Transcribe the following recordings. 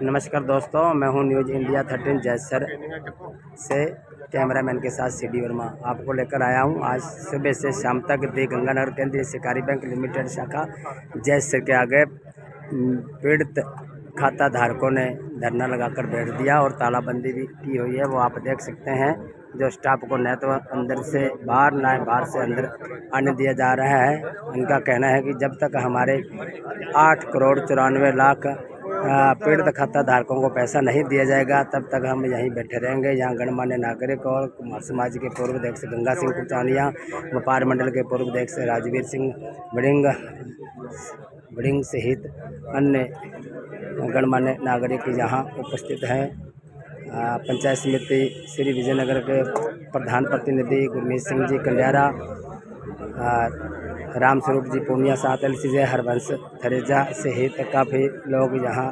नमस्कार दोस्तों, मैं हूं न्यूज़ इंडिया 13 जैसर से कैमरामैन के साथ सीडी वर्मा आपको लेकर आया हूं। आज सुबह से शाम तक दी गंगानगर केंद्रीय सहकारी बैंक लिमिटेड शाखा जैसर के आगे पीड़ित खाता धारकों ने धरना लगाकर बैठ दिया और तालाबंदी भी की हुई है। वो आप देख सकते हैं। जो स्टाफ को न तो अंदर से बाहर न बाहर से अंदर आने दिया जा रहा है। उनका कहना है कि जब तक हमारे 8 करोड़ 94 लाख पीड़ित खाता धारकों को पैसा नहीं दिया जाएगा तब तक हम यहीं बैठे रहेंगे। यहाँ गणमान्य नागरिक और कुमार समाज के पूर्व अध्यक्ष गंगा सिंह कुचानिया, व्यापार मंडल के पूर्व अध्यक्ष राजवीर सिंह बड़िंग सहित अन्य गणमान्य नागरिक यहाँ उपस्थित हैं। पंचायत समिति श्री विजयनगर के प्रधान प्रतिनिधि गुरमीत सिंह जी कंडियारा, राम स्वरूप जी पूर्णिया, 7 LCJ हरवंश थरेजा सहित काफ़ी लोग यहाँ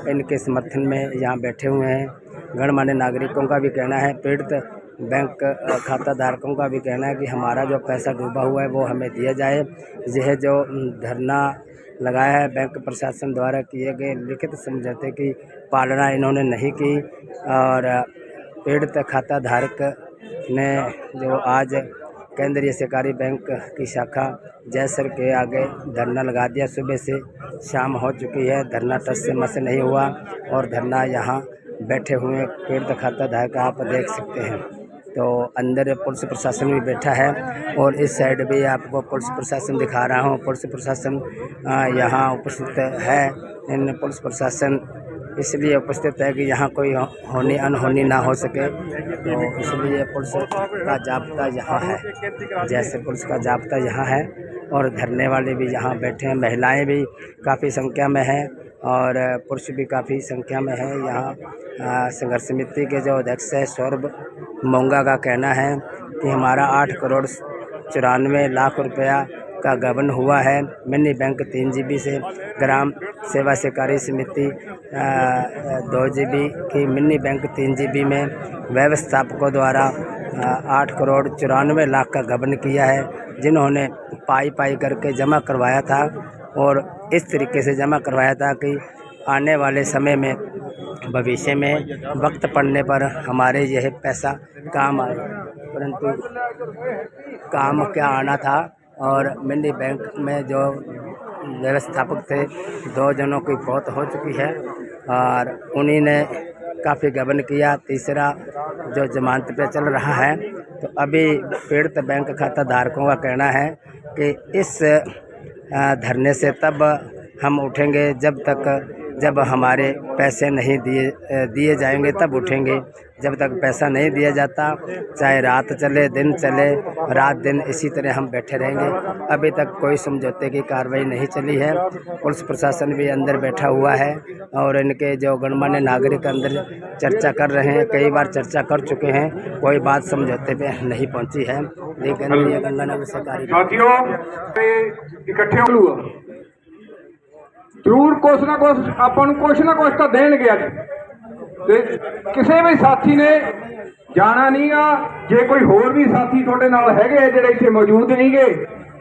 इनके समर्थन में यहाँ बैठे हुए हैं। गणमान्य नागरिकों का भी कहना है, पीड़ित बैंक खाता धारकों का भी कहना है कि हमारा जो पैसा डूबा हुआ है वो हमें दिया जाए। यह जो धरना लगाया है बैंक प्रशासन द्वारा किए गए लिखित समझौते की पालना इन्होंने नहीं की और पीड़ित खाता धारक ने जो आज केंद्रीय सहकारी बैंक की शाखा जैसर के आगे धरना लगा दिया। सुबह से शाम हो चुकी है, धरना टस से मस नहीं हुआ और धरना यहाँ बैठे हुए पीड़ित खाता धारक आप देख सकते हैं। तो अंदर पुलिस प्रशासन भी बैठा है और इस साइड भी आपको पुलिस प्रशासन दिखा रहा हूँ। पुलिस प्रशासन यहाँ उपस्थित है। इन पुलिस प्रशासन इसलिए उपस्थित है कि यहाँ कोई होनी अनहोनी ना हो सके, तो इसलिए पुलिस का जाब्ता यहाँ है। जैसे पुलिस का जाब्ता यहाँ है और धरने वाले भी यहाँ बैठे हैं। महिलाएं भी काफ़ी संख्या में हैं और पुरुष भी काफ़ी संख्या में है। यहाँ संघर्ष समिति के जो अध्यक्ष है सौरभ मोंगा का कहना है कि हमारा 8 करोड़ 94 लाख रुपया का गबन हुआ है। मिनी बैंक 3 GB से, ग्राम सेवा सहकारी समिति 2 GB की, मिनी बैंक 3 GB में व्यवस्थापकों द्वारा 8 करोड़ 94 लाख का गबन किया है, जिन्होंने पाई करके जमा करवाया था और इस तरीके से जमा करवाया था कि आने वाले समय में भविष्य में वक्त पड़ने पर हमारे यह पैसा काम आए, परंतु काम क्या आना था। और मिनी बैंक में जो व्यवस्थापक थे 2 जनों की मौत हो चुकी है और उन्हीं ने काफ़ी गबन किया। तीसरा जो जमानत पे चल रहा है। तो अभी पीड़ित बैंक खाता धारकों का कहना है कि इस धरने से तब हम उठेंगे जब हमारे पैसे नहीं दिए जाएंगे, तब उठेंगे। जब तक पैसा नहीं दिया जाता, चाहे रात चले दिन चले, रात दिन इसी तरह हम बैठे रहेंगे। अभी तक कोई समझौते की कार्रवाई नहीं चली है। पुलिस प्रशासन भी अंदर बैठा हुआ है और इनके जो गणमान्य नागरिक अंदर चर्चा कर रहे हैं, कई बार चर्चा कर चुके हैं, कोई बात समझौते पे नहीं पहुंची है। लेकिन ये गंगानगर सहकारी इकट्ठे जरूर कुछ ना कुछ तो देणगे। अज किसी भी साथी ने जाना नहीं गा। जे कोई होर भी साथी थोड़े नाल हैगे जिहड़े इत्थे मौजूद नहीं गे,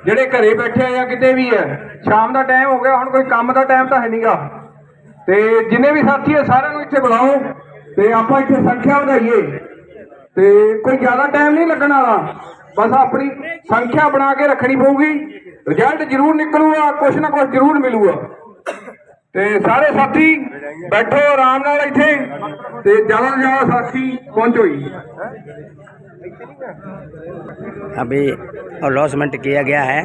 जिहड़े घरे बैठे या किते भी है, शाम का टाइम हो गया, हुण कोई काम का टाइम तो है नहीं गा। ते जिन्ने भी साथी है सारिआं नूं इत्थे बुलाओ ते आपां इत्थे संख्या वधाईए। ते कोई ज़्यादा टाइम नहीं लगण वाला, बस अपनी संख्या बना के रखनी पऊगी। रिजल्ट जरूर निकलूगा, कुछ ना कुछ जरूर मिलूगा। ते सारे साथी बैठो आराम नाल इत्थे ते ज़्यादा से ज़्यादा साथी पहुंचो। अभी अलॉटमेंट किया गया है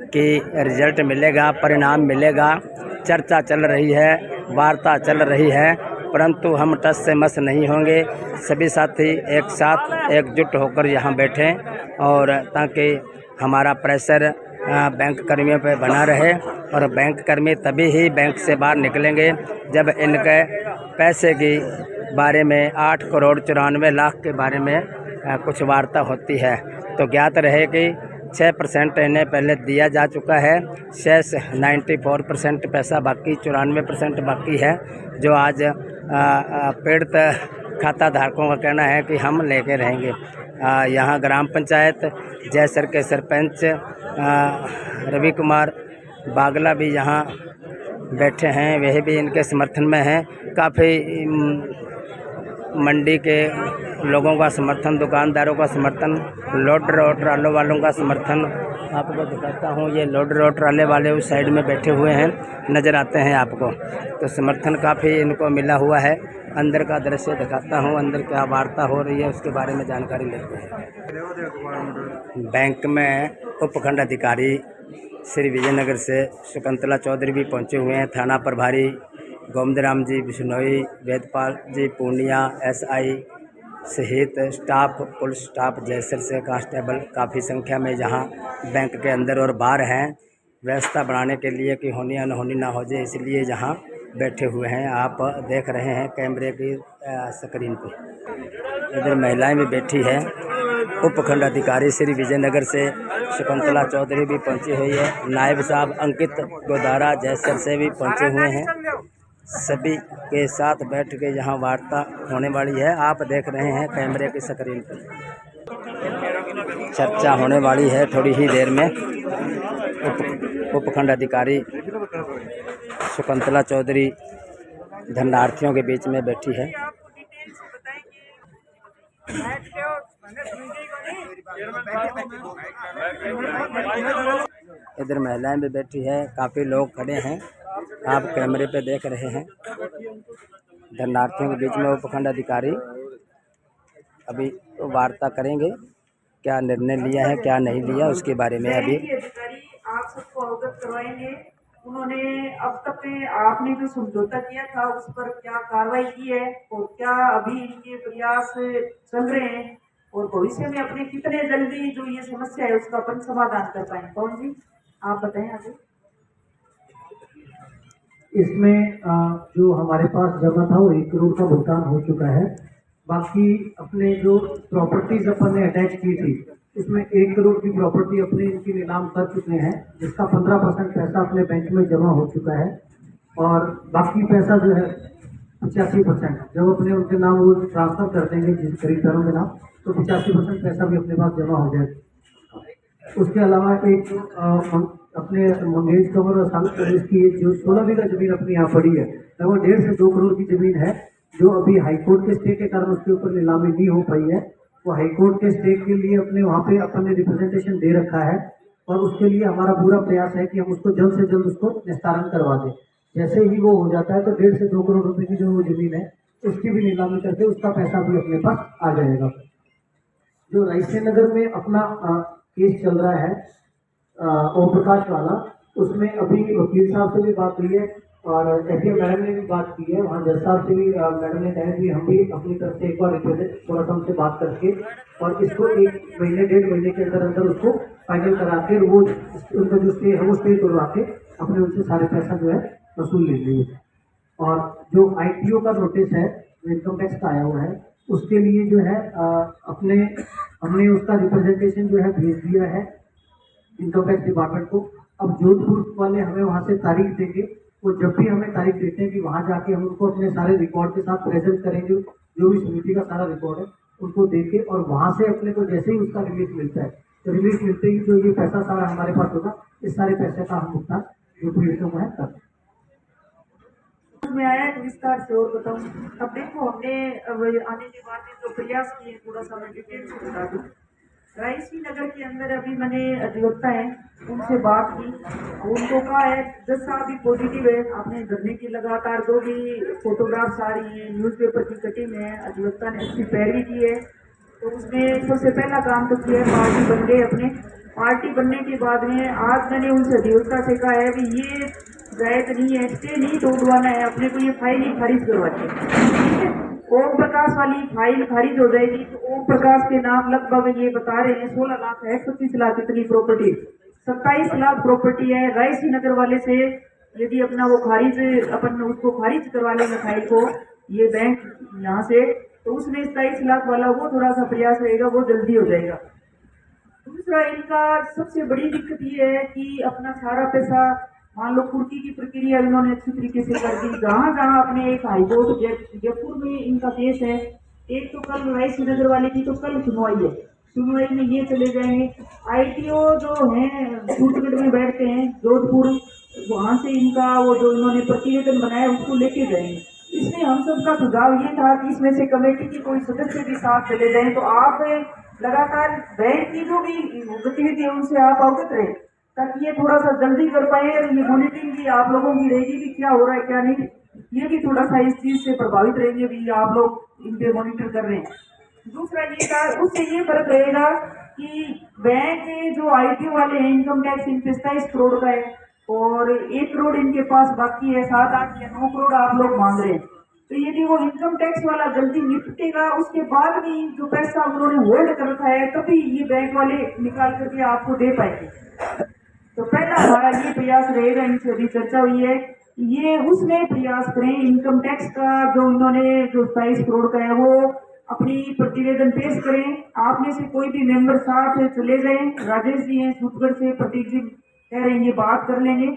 कि रिजल्ट मिलेगा, परिणाम मिलेगा। चर्चा चल रही है, वार्ता चल रही है, परंतु हम टस से मस नहीं होंगे। सभी साथी एक साथ एकजुट होकर यहाँ बैठें और ताकि हमारा प्रेशर बैंक कर्मियों पे बना रहे और बैंक कर्मी तभी ही बैंक से बाहर निकलेंगे जब इनके पैसे की बारे में 8 करोड़ 94 लाख के बारे में कुछ वार्ता होती है। तो ज्ञात रहे कि 6% इन्हें पहले दिया जा चुका है, शेष 94% पैसा बाकी, 94% बाकी है, जो आज पीड़ित खाता धारकों का कहना है कि हम लेके रहेंगे। यहाँ ग्राम पंचायत जैसर के सरपंच रवि कुमार बागला भी यहाँ बैठे हैं, वह भी इनके समर्थन में हैं। काफ़ी मंडी के लोगों का समर्थन, दुकानदारों का समर्थन, लोडर और ट्रालों वालों का समर्थन आपको दिखाता हूँ। ये लोडर और ट्राले वाले उस साइड में बैठे हुए हैं, नज़र आते हैं आपको। तो समर्थन काफ़ी इनको मिला हुआ है। अंदर का दृश्य दिखाता हूँ, अंदर क्या वार्ता हो रही है उसके बारे में जानकारी लेते हैं। बैंक में उपखंड अधिकारी श्री विजयनगर से शकुंतला चौधरी भी पहुँचे हुए हैं। थाना प्रभारी गोविंदराम जी बिश्नोई, वेदपाल जी पूर्णिया, एसआई सहित स्टाफ, पुलिस स्टाफ जयसर से कांस्टेबल काफ़ी संख्या में यहाँ बैंक के अंदर और बाहर हैं। व्यवस्था बढ़ाने के लिए कि होनी या अनहोनी ना हो जाए, इसलिए यहाँ बैठे हुए हैं। आप देख रहे हैं कैमरे की स्क्रीन पे। इधर महिलाएं भी बैठी हैं। उपखंड अधिकारी श्री विजयनगर से शकुंतला चौधरी भी पहुंची हुई है। नायब साहब अंकित गोदारा जयसर से भी पहुंचे हुए हैं। सभी के साथ बैठ के यहाँ वार्ता होने वाली है। आप देख रहे हैं कैमरे की स्क्रीन पर। चर्चा होने वाली है थोड़ी ही देर में। उपखंड अधिकारी शकुंतला चौधरी धरनार्थियों के बीच में बैठी है। इधर महिलाएं भी बैठी है, काफ़ी लोग खड़े हैं, आप कैमरे पे देख रहे हैं। धरनार्थियों के बीच में उपखंड अधिकारी अभी वार्ता करेंगे, क्या निर्णय लिया है क्या नहीं लिया उसके बारे में अभी आप सबको अवगत करवाएंगे। उन्होंने अब तक आपने जो समझौता किया था उस पर क्या कार्रवाई की है और क्या अभी इनके प्रयास चल रहे हैं और भविष्य में अपने कितने जल्दी जो ये समस्या है उसका अपन समाधान कर पाएंगे। कौन जी आप बताएं आगे। इसमें जो हमारे पास जमा था वो 1 करोड़ का भुगतान हो चुका है। बाकी अपने जो प्रॉपर्टीज अपन ने अटैच की थी उसमें 1 करोड़ की प्रॉपर्टी अपने इनकी नीलाम कर चुके हैं, जिसका 15% पैसा अपने बैंक में जमा हो चुका है और बाकी पैसा जो है 85% जब अपने उनके नाम वो ट्रांसफर कर देंगे जिस खरीदारों के नाम, तो 85% पैसा भी अपने पास जमा हो जाएगा। उसके अलावा एक अपने मंगेश कंवर और साल प्रदेश की जो 16 बीघा जमीन अपनी यहाँ पड़ी है, लगभग 1.5 से 2 करोड़ की जमीन है जो अभी हाईकोर्ट के स्टे के कारण उसके ऊपर नीलामी नहीं हो पाई है। वो हाईकोर्ट के स्टे के लिए अपने वहाँ पे अपन ने रिप्रेजेंटेशन दे रखा है और उसके लिए हमारा पूरा प्रयास है कि हम उसको जल्द से जल्द उसको निस्तारण करवा दें। जैसे ही वो हो जाता है तो 1.5 से 2 करोड़ रुपए की जो वो जमीन है उसकी भी नीलामी करके उसका पैसा भी अपने पास आ जाएगा। जो रायसी नगर में अपना केस चल रहा है ओम प्रकाश वाला, उसमें अभी वकील साहब से भी बात हुई है और एसडीएम मैडम ने भी बात की है। वहाँ जज साहब से भी मैडम ने कहा कि हम भी अपनी तरफ से एक बार थोड़ा सा उनसे बात करके और इसको 1 महीने 1.5 महीने के अंदर अंदर उसको फाइनल करा के वो उनका जो स्टे है वो स्टे करवा के अपने उनसे सारे पैसा जो है वसूल ले लेंगे। और जो ITO का नोटिस है इनकम टैक्स का आया हुआ है उसके लिए जो है हमने उसका रिप्रेजेंटेशन जो है भेज दिया है इनकम टैक्स डिपार्टमेंट को। अब जोधपुर वाले हमें वहाँ से तारीख देंगे, वो जब भी हमें तारीख देते हैं कि वहाँ जाके हम उनको अपने सारे रिकॉर्ड के साथ प्रेजेंट करेंगे, जो भी समिति का सारा रिकॉर्ड है उनको देके और वहाँ से अपने को जैसे ही उसका रिलीफ मिलता है तो रिलीफ मिलते ही जो ये पैसा सारा हमारे पास होगा इस सारे पैसे का हम भुगतान जो पीड़ितों को है कर में आया है विस्तार से और बताऊं। अब देखो हमने आने के बाद में जो प्रयास किए थोड़ा सा मैं डिटेल से बता दूं। रायसी नगर के अंदर अभी मैंने अधिवक्ता है उनसे बात की, उनको कहा है जज साहब भी पॉजिटिव है। आपने धरने की लगातार जो भी फोटोग्राफ्स आ रही हैं न्यूज़पेपर की कटिंग है, अधिवक्ता ने उसकी पैरवी की है। तो उसमें सबसे पहला काम तो किया है पार्टी बन गए अपने। पार्टी बनने के बाद में आज मैंने उनसे अधिवक्ता से कहा है कि ये जायज नहीं है, स्टे नहीं तोड़वाना है, अपने को ये फाइल ही खारिज करवानी है, ठीक है। ओम प्रकाश वाली फाइल खारिज हो जाएगी तो ओम प्रकाश के नाम लगभग ये बता रहे हैं 16 लाख है, 25 लाख इतनी प्रॉपर्टी, 27 लाख प्रॉपर्टी है। रायसी नगर वाले से यदि अपना वो खारिज अपन उसको खारिज करवा लेंगे फाइल को ये बैंक यहाँ से, तो उसमें 27 लाख वाला वो थोड़ा सा प्रयास रहेगा, वो जल्दी हो जाएगा। दूसरा इनका सबसे बड़ी दिक्कत ये है कि अपना सारा पैसा मान लो कुर्की की प्रक्रिया इन्होंने अच्छी तरीके से कर दी। जहाँ जहाँ अपने एक हाईकोर्ट जयपुर में इनका केस है, एक तो कल रायसी नगर वाले की तो कल सुनवाई है, सुनवाई में ये चले जाएंगे। ITO जो हैं सूरतगढ़ में बैठते हैं जोधपुर, वहाँ से इनका वो जो इन्होंने प्रतिवेदन बनाया उसको लेके गए। इसमें हम सबका सुझाव ये था कि इसमें से कमेटी की कोई सदस्य भी साथ चले जाएं, तो आप लगातार बैंक की जो भी गतिविधि है उनसे आप अवगत रहे, ताकि ये थोड़ा सा जल्दी कर पाए और ये मॉनिटरिंग भी आप लोगों की रहेगी कि क्या हो रहा है क्या नहीं, ये भी थोड़ा सा इस चीज से प्रभावित रहेंगे भी आप लोग इन पे मॉनिटर कर रहे हैं। दूसरा ये था, उससे ये फर्क रहेगा कि बैंक जो आईटी वाले हैं, इनकम टैक्स इन पे 27 करोड़ का है और 1 करोड़ इनके पास बाकी है, 7, 8 या 9 करोड़ आप लोग मांग रहे हैं। तो यदि वो इनकम टैक्स वाला जल्दी निपटेगा, उसके बाद भी जो पैसा उन्होंने होल्ड कर रखा है तभी ये बैंक वाले निकाल करके आपको दे पाएंगे। तो पहला हमारा ये प्रयास रहेगा, इनसे अभी चर्चा हुई है, ये उसमें प्रयास करें इनकम टैक्स का जो इन्होंने जो 27 करोड़ का है वो अपनी प्रतिवेदन पेश करें। आप में से कोई भी मेंबर साथ चले गए, राजेश जी हैं सूटगढ़ से, प्रतीक जी कह रहे हैं, ये बात कर लेंगे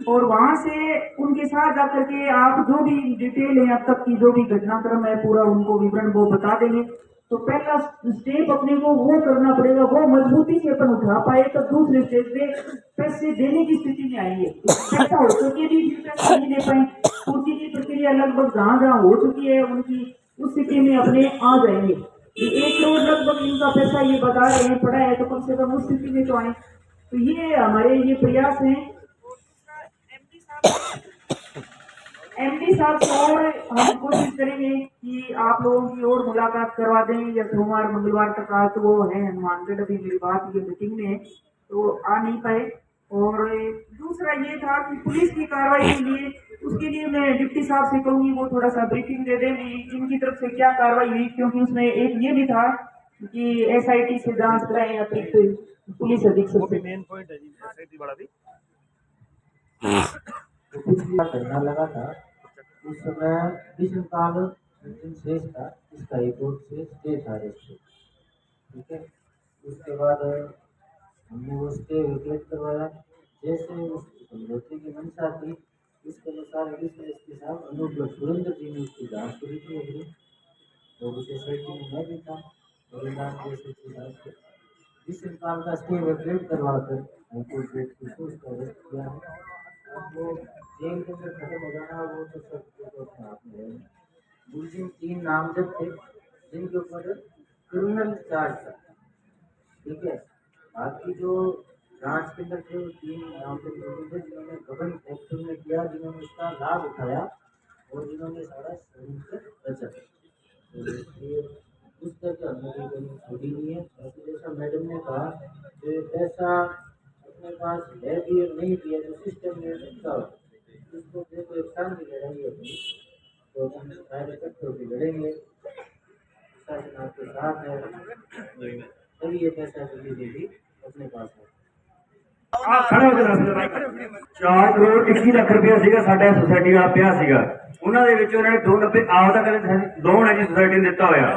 और वहां से उनके साथ जाकर के आप जो भी डिटेल है अब तक की जो भी घटनाक्रम है पूरा उनको विवरण वो बता देंगे। तो पहला स्टेप अपने को वो करना पड़ेगा, वो मजबूती से अपन उठा पाए तो दूसरे स्टेप पे पैसे देने की स्थिति में आएंगे। पैसा हो सके भी पैसा नहीं दे पाए, पूर्ति की प्रक्रिया लगभग जहाँ जहाँ हो चुकी है उनकी उस स्थिति में अपने आ जाएंगे। 1 करोड़ लगभग इनका पैसा ये बता रहे हैं पड़ा है, तो कम से कम उस स्थिति में तो आए। तो ये हमारे ये प्रयास हैं। एमडी साहब से और हम कोशिश करेंगे कि आप लोगों की और मुलाकात करवा दें, या सोमवार मंगलवार तक आ, तो वो है हनुमानगढ़, अभी मेरी बात ये मीटिंग में है तो आ नहीं पाए। और दूसरा ये था कि पुलिस की कार्रवाई के लिए, उसके लिए मैं डिप्टी साहब से कहूँगी वो थोड़ा सा ब्रीफिंग दे दें कि इनकी तरफ से क्या कार्रवाई हुई, क्योंकि उसमें एक ये भी था कि एसआईटी से जांच कराएं अतिरिक्त पुलिस अधीक्षक से। मेन पॉइंट है जी, एसआईटी बड़ा भी पिछला धरना लगा था उस समय विश्वकाल शेष था, इसका एक कोर्ट से स्टे था रेस्ट, ठीक है। उसके बाद हमने वो स्टे विकेट करवाया, जैसे उस समझौते की मंशा थी उसके अनुसार एसपी साहब अनूप सुरेंद्र जी ने उसकी जाँच करी थी अगली, तो उस एसआईटी में मैं भी था और विश्वकाल का स्टे विकेट करवा कर हाईकोर्ट जज को उसका अरेस्ट किया है। अब वो जेल के अंदर खत्म हो जाना वो तो सब तो अपने हाथ में है। दूसरे 3 नामजद थे जिनके ऊपर क्रिमिनल चार्ज था, ठीक है। बाकी जो जांच के अंदर थे 3 नामजद लोग थे जिन्होंने गबन एक्शन में किया, जिन्होंने इसका लाभ उठाया और जिन्होंने सारा शरीर से बचा। तो उस तरह की अनुमति छोड़ी नहीं है। जैसा मैडम ने कहा कि पैसा अपने पास है भी और नहीं भी है, तो सिस्टम में रखा उसको देखो एक शांति लड़ाई होगी, तो हम सारे इकट्ठे होकर लड़ेंगे, शासन आपके साथ है, तभी ये पैसा भी अपने पास है। 4 करोड़ 21 ਲੱਖ ਰੁਪਇਆ ਸੀਗਾ ਸਾਡਾ ਸੁਸਾਇਟੀ ਵਾਲਾ ਪਿਆ ਸੀਗਾ, ਉਹਨਾਂ ਦੇ ਵਿੱਚ ਉਹਨਾਂ ਨੇ 290 ਆਪਦਾ ਕਹਿੰਦੇ ਲੋਨ ਹੈ ਜੀ ਸੁਸਾਇਟੀ ਨੇ ਦਿੱਤਾ ਹੋਇਆ,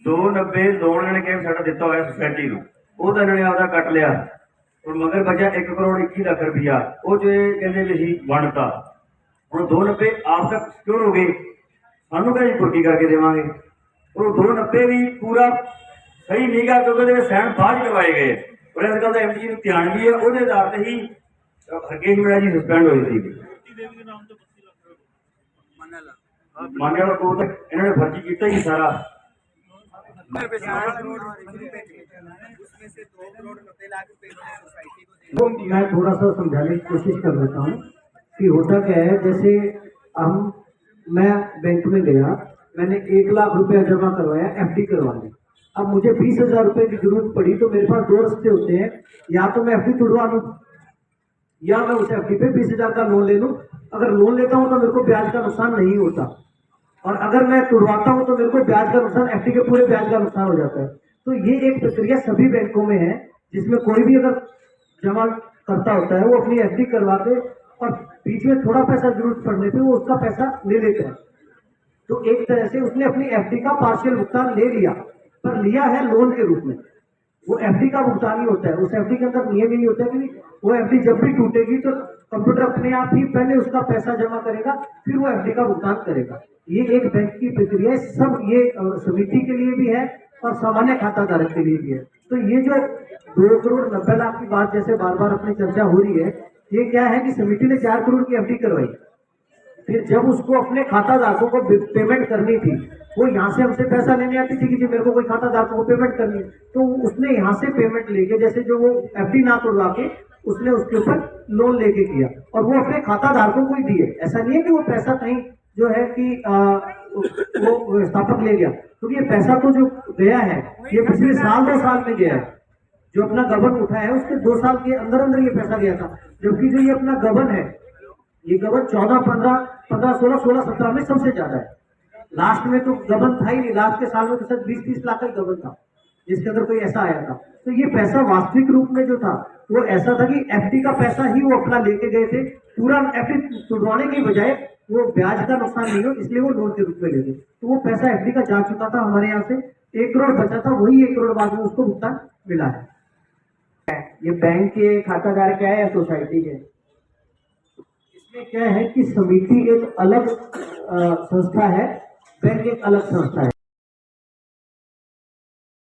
290 ਲੋਨ ਇਹਨਾਂ ਨੇ ਕਿਹਾ ਸਾਡਾ ਦਿੱਤਾ ਹੋਇਆ ਸੁਸਾਇਟੀ ਨੂੰ, ਉਹਦਾ ਇਹਨਾਂ ਨੇ ਆਪਦਾ ਕੱਟ ਲਿਆ और मगर बचा 1 करोड़ 21 लाख रुपया, वो जो कहते भी ਅਸੀਂ ਵੰਡਤਾ, ਹੁਣ 290 आप तक सिक्योर हो गए, ਸਾਨੂੰ ਕਿਹੜੀ ਕੁਰਕੀ ਕਰਕੇ ਦੇਵਾਂਗੇ, ਉਹ 290 ਵੀ ਪੂਰਾ ਸਹੀ ਨਹੀਂ ਗਾ ਕਿਉਂਕਿ ਉਹਦੇ ਸਾਈਨ ਬਾਅਦ ਕਰਵਾਏ ਗਏ और इस गल का एमडी ਨੂੰ ਧਿਆਨ ਵੀ ਹੈ, ਉਹਦੇ ਆਧਾਰ ਤੇ ਹੀ ਹਰਕੇਸ਼ ਮੀਣਾ ਜੀ ਸਸਪੈਂਡ ਹੋਏ ਸੀ। ਮੰਨੇ ਵਾਲਾ ਕੋਰਟ ਇਹਨਾਂ ਨੇ ਫਰਜ਼ੀ ਕੀਤਾ ਹੀ ਸਾਰਾ। वो मैं थोड़ा सा समझाने की कोशिश कर लेता हूँ कि होता क्या है। जैसे मैं बैंक में गया, मैंने 1 लाख रुपया जमा करवाया एफडी करवाने, अब मुझे 20,000 रुपए की जरूरत पड़ी, तो मेरे पास 2 रास्ते होते हैं, या तो मैं एफडी तुड़वा लूँ या मैं उस एफडी पे 20,000 का लोन ले लूँ। अगर लोन लेता हूँ तो मेरे को ब्याज का नुकसान नहीं होता, और अगर मैं तुड़वाता हूँ तो मेरे को ब्याज का नुकसान, एफडी के पूरे ब्याज का नुकसान हो जाता है। तो ये एक प्रक्रिया सभी बैंकों में है, जिसमें कोई भी अगर जमा करता होता है वो अपनी एफडी करवा के और बीच में थोड़ा पैसा जरूरत पड़ने पे वो उसका पैसा ले लेता है। तो एक तरह से उसने अपनी एफडी का पार्शियल भुगतान ले लिया, पर लिया है लोन के रूप में, वो एफडी का भुगतान ही होता है। उस एफडी के अंदर नियम यही होता है कि वो एफडी जब भी टूटेगी तो कंप्यूटर अपने आप ही पहले उसका पैसा जमा करेगा, फिर वो एफडी का भुगतान करेगा। ये एक बैंक की प्रक्रिया है, सब ये समिति के लिए भी है और सामान्य खाता धारक के लिए भी है। तो ये जो 2 करोड़ 90 लाख की बात जैसे बार बार अपनी चर्चा हो रही है, ये क्या है कि समिति ने 4 करोड़ की एफडी करवाई, फिर जब उसको अपने खाता धारकों को पेमेंट करनी थी, वो यहाँ से हमसे पैसा लेने आती थी कि जी मेरे को कोई खाता धारकों को पेमेंट करनी है, तो उसने यहाँ से पेमेंट लेके, जैसे जो वो एफडी ना तोड़वा के उसने उसके ऊपर लोन लेके किया और वो अपने खाता धारकों को ही दिए। ऐसा नहीं है कि वो पैसा कहीं जो है कि वो व्यवस्थापक ले गया, क्योंकि ये पैसा तो जो गया है ये पिछले साल 2 साल में गया है। जो अपना गबन उठा है उसके 2 साल के अंदर अंदर ये पैसा गया था, जबकि जो ये अपना गबन है, ये गबन 14, 15, 16, 17 में सबसे ज्यादा है। लास्ट में तो गबन था ही नहीं, लास्ट के साल में तो सिर्फ 20-30 लाख का ही गबन था जिसके अंदर कोई ऐसा आया था। तो ये पैसा वास्तविक रूप में जो था वो ऐसा था कि एफडी का पैसा ही वो अपना लेके गए थे, पूरा एफडी तुड़वाने की बजाय वो ब्याज का नुकसान नहीं हो इसलिए वो लोन के रूप में ले गए। तो वो पैसा एफडी का जा चुका था हमारे यहाँ से, 1 करोड़ बचा था, वही 1 करोड़ बाद में उसको भुगतान मिला है। ये बैंक के खाताधारक है या सोसाइटी के? इसमें क्या है कि समिति एक अलग संस्था है, बैंक एक अलग संस्था है।